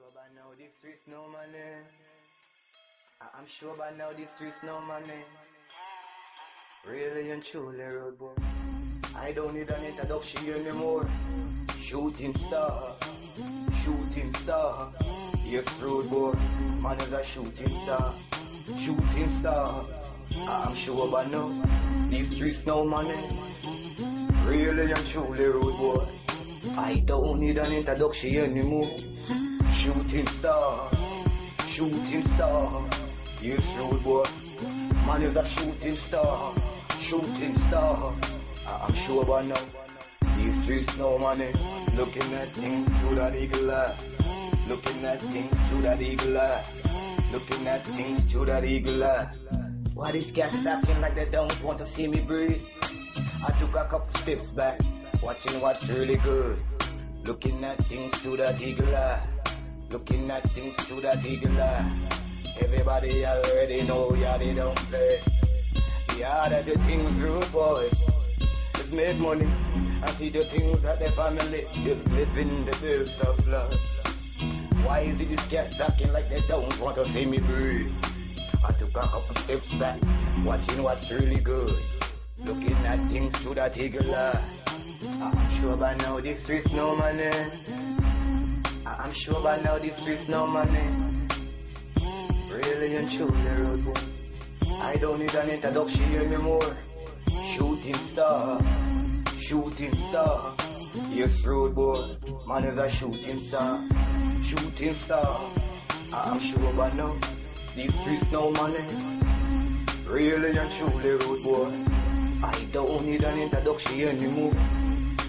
sure by now these streets no money. I'm sure by now these streets no money. Really and truly road boy. I don't need an introduction anymore. Shooting star, shooting star. Yes, road boy, man is a shooting star, shooting star. I'm sure by now these streets no money. Really and truly road boy. I don't need an introduction anymore. Shooting star, shooting star. Yes, road boy, man is a shooting star, shooting star. I'm sure by now these streets no money. Looking at things through that eagle eye. Looking at things through that eagle eye. Looking at things through that eagle eye. Why these cats acting like they don't want to see me breathe? I took a couple steps back, watching what's really good. Looking at things through that eagle eye. Looking at things through that eagle eye. Everybody already know, yeah, they don't play. Yeah, that's the things rude boys just make money and see the things that their family is living the bills of love. Why is it these cats acting like they don't want to see me breathe? I took a couple steps back, watching what's really good. Looking at things through that eagle eye. I'm sure by now these streets no money. I'm sure by now these streets no money. Really and truly road boy. I don't need an introduction anymore. Shooting star, shooting star. Yes, road boy, man is a shooting star, shooting star. I'm sure by now these streets no money. Really and truly road boy. I don't need an introduction anymore.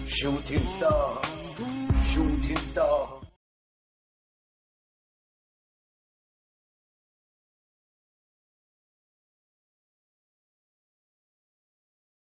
Shooting star, shooting star.